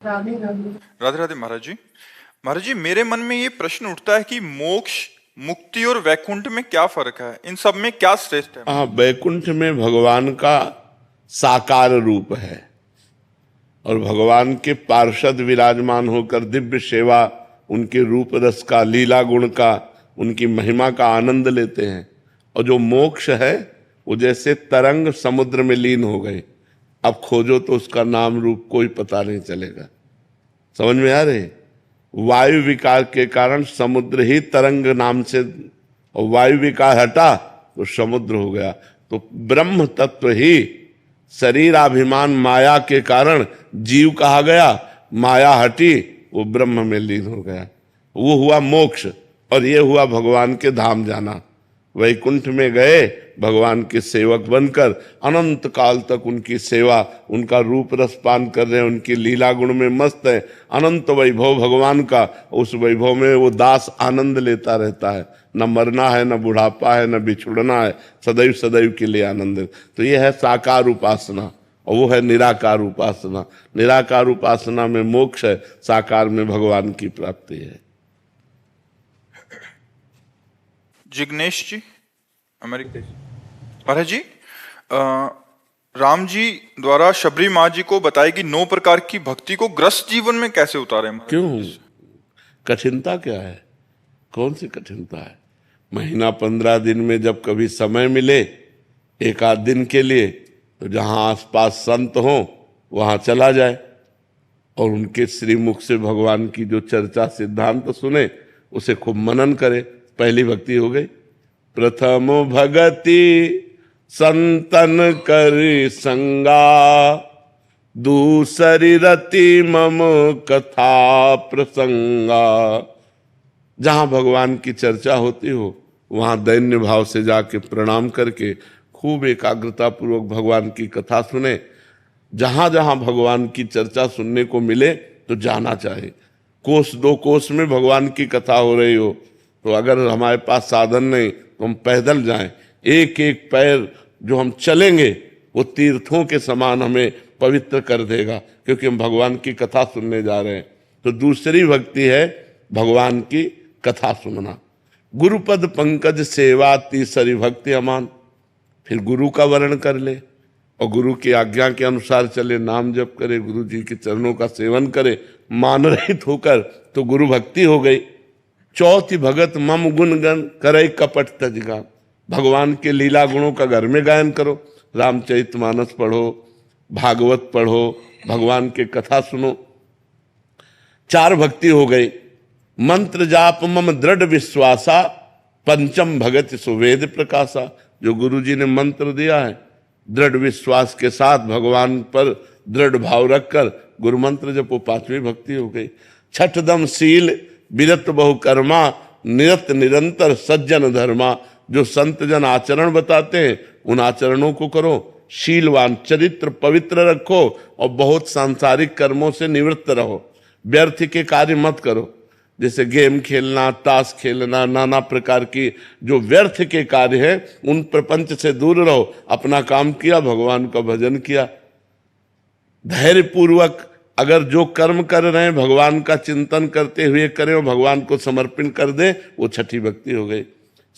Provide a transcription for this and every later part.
राधे राधे महाराज जी। महाराज जी, मेरे मन में ये प्रश्न उठता है कि मोक्ष, मुक्ति और वैकुंठ में क्या फर्क है? इन सब में क्या श्रेष्ठ है? हाँ, वैकुंठ में भगवान का साकार रूप है और भगवान के पार्षद विराजमान होकर दिव्य सेवा, उनके रूप रस का, लीला गुण का, उनकी महिमा का आनंद लेते हैं। और जो मोक्ष है वो जैसे तरंग समुद्र में लीन हो गए, अब खोजो तो उसका नाम रूप कोई पता नहीं चलेगा। समझ में आ रहे? वायु विकार के कारण समुद्र ही तरंग नाम से, और वायु विकार हटा तो समुद्र हो गया। तो ब्रह्म तत्व ही शरीराभिमान माया के कारण जीव कहा गया, माया हटी वो ब्रह्म में लीन हो गया। वो हुआ मोक्ष। और ये हुआ भगवान के धाम जाना। वैकुंठ में गए भगवान के सेवक बनकर, अनंत काल तक उनकी सेवा, उनका रूप रस पान कर रहे हैं, उनकी लीला गुण में मस्त है। अनंत वैभव भगवान का, उस वैभव में वो दास आनंद लेता रहता है। न मरना है, न बुढ़ापा है, न बिछुड़ना है, सदैव सदैव के लिए आनंद। तो ये है साकार उपासना और वो है निराकार उपासना। निराकार उपासना में मोक्ष है, साकार में भगवान की प्राप्ति है। जिग्नेश जी, अमेरिका। महाराज जी, राम जी द्वारा शबरी माँ जी को बताई कि 9 प्रकार की भक्ति को ग्रस्त जीवन में कैसे उतारे? क्यों? कठिनता क्या है? कौन सी कठिनता है? महीना 15 दिन में जब कभी समय मिले एक आध दिन के लिए, तो जहां आसपास संत हो वहां चला जाए और उनके श्रीमुख से भगवान की जो चर्चा सिद्धांत तो सुने, उसे खूब मनन करे। पहली भक्ति हो गई। प्रथम भगति संतन करि संगा, दूसरी रति मम कथा प्रसंगा। जहां भगवान की चर्चा होती हो वहां दैन्य भाव से जाके प्रणाम करके खूब एकाग्रता पूर्वक भगवान की कथा सुने। जहां जहां भगवान की चर्चा सुनने को मिले तो जाना चाहिए। कोस 2 कोस में भगवान की कथा हो रही हो तो अगर हमारे पास साधन नहीं तो हम पैदल जाएं। एक एक पैर जो हम चलेंगे वो तीर्थों के समान हमें पवित्र कर देगा, क्योंकि हम भगवान की कथा सुनने जा रहे हैं। तो दूसरी भक्ति है भगवान की कथा सुनना। गुरुपद पंकज सेवा तीसरी भक्ति अमान। फिर गुरु का वर्ण कर ले और गुरु की आज्ञा के अनुसार चले, नाम जप करे, गुरु जी के चरणों का सेवन करे, मान रहित होकर, तो गुरु भक्ति हो गई। चौथी भगत मम गुण गण करे कपट तजगान। भगवान के लीला गुणों का घर में गायन करो, रामचरितमानस पढ़ो, भागवत पढ़ो, भगवान के कथा सुनो। 4 भक्ति हो गई। मंत्र जाप मम दृढ़ विश्वासा, पंचम भगत सुवेद प्रकाशा। जो गुरु जी ने मंत्र दिया है, दृढ़ विश्वास के साथ भगवान पर दृढ़ भाव रखकर गुरु मंत्र जब, वो 5वीं भक्ति हो गई। छठदम शील विरत बहु कर्मा, निरत निरंतर सज्जन धर्मा। जो संत जन आचरण बताते हैं उन आचरणों को करो, शीलवान चरित्र पवित्र रखो और बहुत सांसारिक कर्मों से निवृत्त रहो। व्यर्थ के कार्य मत करो, जैसे गेम खेलना, ताश खेलना, नाना प्रकार की जो व्यर्थ के कार्य हैं उन प्रपंच से दूर रहो। अपना काम किया, भगवान का भजन किया, धैर्य पूर्वक अगर जो कर्म कर रहे हैं भगवान का चिंतन करते हुए करें और भगवान को समर्पण कर दे, वो छठी भक्ति हो गई।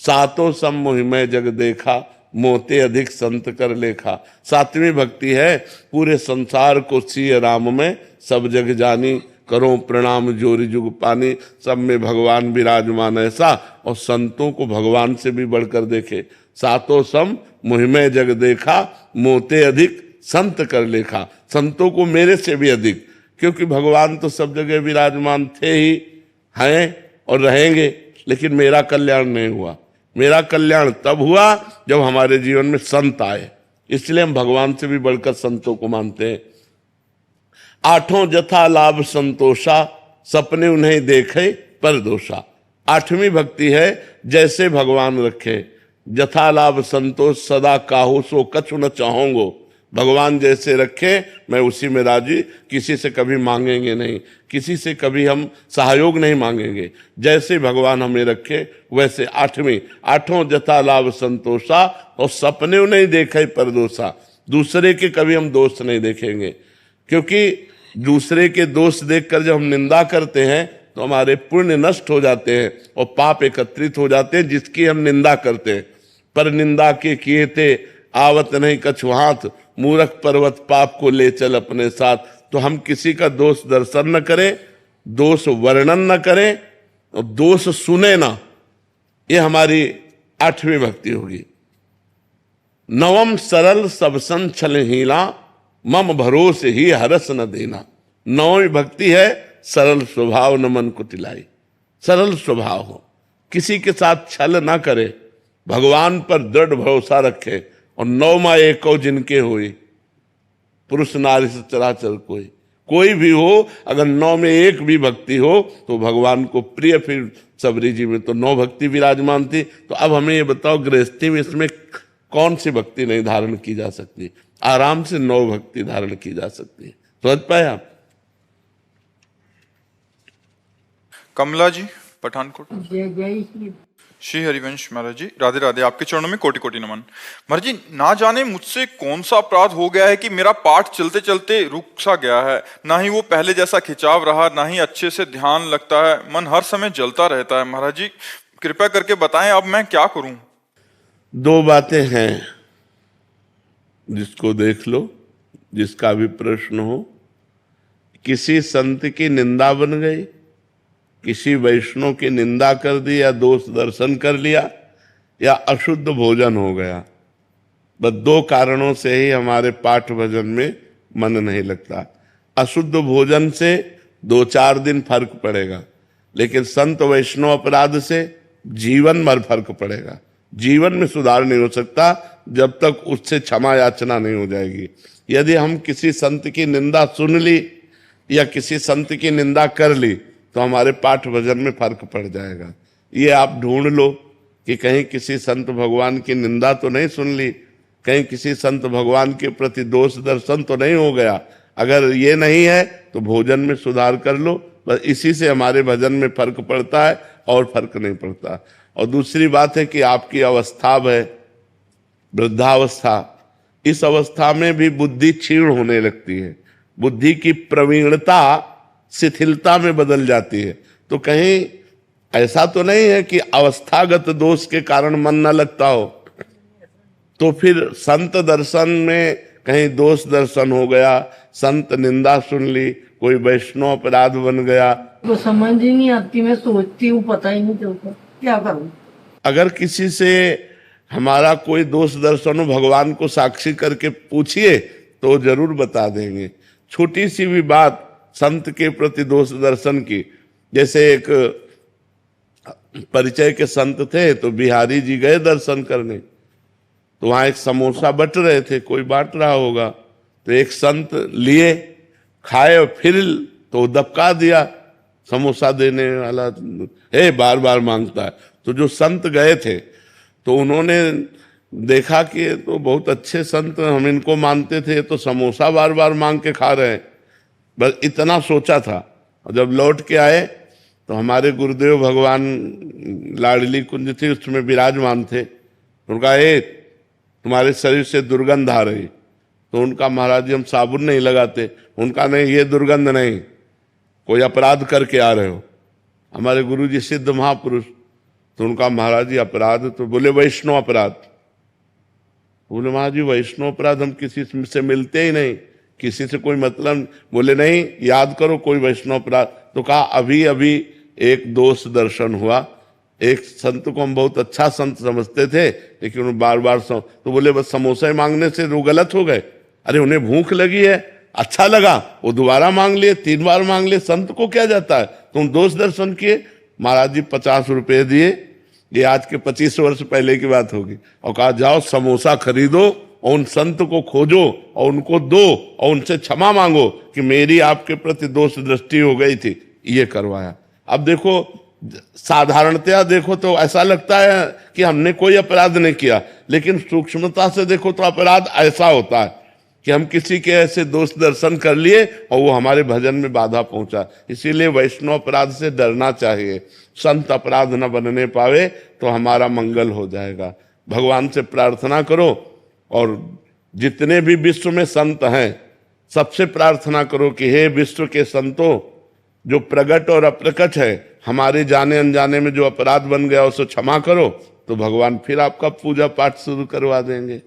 सातों सम मोहिमय जग देखा, मोते अधिक संत कर लेखा। 7वीं भक्ति है पूरे संसार को सिय राम में सब जग जानी, करो प्रणाम जोरी जुग पानी। सब में भगवान विराजमान ऐसा, और संतों को भगवान से भी बढ़कर देखे। सातों सम मोहिमय जग देखा, मोते अधिक संत कर लेखा। संतों को मेरे से भी अधिक, क्योंकि भगवान तो सब जगह विराजमान थे ही, हैं और रहेंगे, लेकिन मेरा कल्याण नहीं हुआ। मेरा कल्याण तब हुआ जब हमारे जीवन में संत आए, इसलिए हम भगवान से भी बढ़कर संतों को मानते हैं। 8 जथा लाभ संतोषा, सपने उन्हें देखे पर दोषा। 8वीं भक्ति है जैसे भगवान रखे, जथा लाभ संतोष सदा काहू सो कछु न चाहूंगो। भगवान जैसे रखे मैं उसी में राजी, किसी से कभी मांगेंगे नहीं, किसी से कभी हम सहयोग नहीं मांगेंगे। जैसे भगवान हमें रखे वैसे। 8वीं 8 जथा लाभ संतोषा, और सपने नहीं देखे पर दोषा। दूसरे के कभी हम दोष नहीं देखेंगे, क्योंकि दूसरे के दोष देखकर जब हम निंदा करते हैं तो हमारे पुण्य नष्ट हो जाते हैं और पाप एकत्रित हो जाते हैं जिसकी हम निंदा करते हैं। पर निंदा के किए थे आवत नहीं कछु हाथ, मूर्ख पर्वत पाप को ले चल अपने साथ। तो हम किसी का दोष दर्शन न करें, दोष वर्णन न करें और दोष सुने ना, ये हमारी 8वीं भक्ति होगी। नवम सरल सब संचल हीला, मम भरोसे ही हरस न देना। 9वीं भक्ति है सरल स्वभाव न मन को तिलाई। सरल स्वभाव हो, किसी के साथ छल ना करे, भगवान पर दृढ़ भरोसा रखे। और 9वां एको जिनके हुई, पुरुष नारी से चराचर कोई भी हो, अगर 9 में एक भी भक्ति हो तो भगवान को प्रिय। फिर सबरी जी में तो 9 भक्ति विराजमान थी। तो अब हमें ये बताओ गृहस्थी में इसमें कौन सी भक्ति नहीं धारण की जा सकती? आराम से 9 भक्ति धारण की जा सकती है। समझ पाए आप? कमला जी पठानकोट। जय जय श्री श्री हरिवंश महाराज जी, राधे राधे। आपके चरणों में कोटि कोटि नमन। महाराज जी, ना जाने मुझसे कौन सा अपराध हो गया है कि मेरा पाठ चलते चलते रुक सा गया है। ना ही वो पहले जैसा खिंचाव रहा, ना ही अच्छे से ध्यान लगता है। मन हर समय जलता रहता है। महाराज जी कृपया करके बताएं अब मैं क्या करूं? 2 बातें हैं, जिसको देख लो, जिसका भी प्रश्न हो। किसी संत की निंदा बन गई, किसी वैष्णव की निंदा कर दी, या दोष दर्शन कर लिया, या अशुद्ध भोजन हो गया। बस 2 कारणों से ही हमारे पाठ भजन में मन नहीं लगता। अशुद्ध भोजन से 2-4 दिन फर्क पड़ेगा, लेकिन संत वैष्णव अपराध से जीवन भर फर्क पड़ेगा। जीवन में सुधार नहीं हो सकता जब तक उससे क्षमा याचना नहीं हो जाएगी। यदि हम किसी संत की निंदा सुन ली या किसी संत की निंदा कर ली तो हमारे पाठ भजन में फर्क पड़ जाएगा। ये आप ढूंढ लो कि कहीं किसी संत भगवान की निंदा तो नहीं सुन ली, कहीं किसी संत भगवान के प्रति दोष दर्शन तो नहीं हो गया। अगर ये नहीं है तो भोजन में सुधार कर लो। बस इसी से हमारे भजन में फर्क पड़ता है, और फर्क नहीं पड़ता। और दूसरी बात है कि आपकी अवस्था है वृद्धावस्था। इस अवस्था में भी बुद्धि क्षीण होने लगती है, बुद्धि की प्रवीणता शिथिलता में बदल जाती है। तो कहीं ऐसा तो नहीं है कि अवस्थागत दोष के कारण मन न लगता हो, तो फिर संत दर्शन में कहीं दोष दर्शन हो गया, संत निंदा सुन ली, कोई वैष्णव अपराध बन गया, तो समझ ही नहीं आती। मैं सोचती हूँ, पता ही नहीं चलता क्या करूँ। अगर किसी से हमारा कोई दोष दर्शन हो, भगवान को साक्षी करके पूछिए तो जरूर बता देंगे। छोटी सी भी बात संत के प्रति दोष दर्शन की, जैसे एक परिचय के संत थे तो बिहारी जी गए दर्शन करने, तो वहां एक समोसा बट रहे थे, कोई बांट रहा होगा, तो एक संत लिए, खाए और फिर तो दबका दिया। समोसा देने वाला बार बार मांगता है। तो जो संत गए थे तो उन्होंने देखा कि तो बहुत अच्छे संत, हम इनको मानते थे, तो समोसा बार बार मांग के खा रहे हैं। बस इतना सोचा था। और जब लौट के आए तो हमारे गुरुदेव भगवान लाडली कुंज थी उसमें विराजमान थे। उनका तुम्हारे शरीर से दुर्गंध आ रही। तो उनका महाराज जी हम साबुन नहीं लगाते। उनका नहीं, ये दुर्गंध नहीं, कोई अपराध करके आ रहे हो। हमारे गुरु जी सिद्ध महापुरुष। तो उनका महाराज जी अपराध, तो बोले वैष्णव अपराध। बोले महाराज जी वैष्णव अपराध हम किसी से मिलते ही नहीं, किसी से कोई मतलब। बोले नहीं, याद करो कोई वैष्णव अपराध। तो कहा अभी अभी एक दोष दर्शन हुआ। एक संत को हम बहुत अच्छा संत समझते थे, लेकिन उन्हें बार बार तो बोले बस समोसा मांगने से वो गलत हो गए। अरे उन्हें भूख लगी है, अच्छा लगा, वो दोबारा मांग लिए, 3 बार मांग लिए, संत को क्या जाता है। तुम दोष दर्शन किए। महाराज जी 50 रुपए दिए, ये आज के 25 वर्ष पहले की बात होगी, और कहा जाओ समोसा खरीदो और उन संत को खोजो और उनको दो और उनसे क्षमा मांगो कि मेरी आपके प्रति दोष दृष्टि हो गई थी। ये करवाया। अब देखो साधारणतया देखो तो ऐसा लगता है कि हमने कोई अपराध नहीं किया, लेकिन सूक्ष्मता से देखो तो अपराध ऐसा होता है कि हम किसी के ऐसे दोष दर्शन कर लिए और वो हमारे भजन में बाधा पहुंचा। इसीलिए वैष्णव अपराध से डरना चाहिए। संत अपराध न बनने पावे तो हमारा मंगल हो जाएगा। भगवान से प्रार्थना करो। और जितने भी विश्व में संत हैं सबसे प्रार्थना करो कि हे विश्व के संतों, जो प्रगट और अप्रकट है, हमारे जाने अनजाने में जो अपराध बन गया उसे क्षमा करो, तो भगवान फिर आपका पूजा पाठ शुरू करवा देंगे।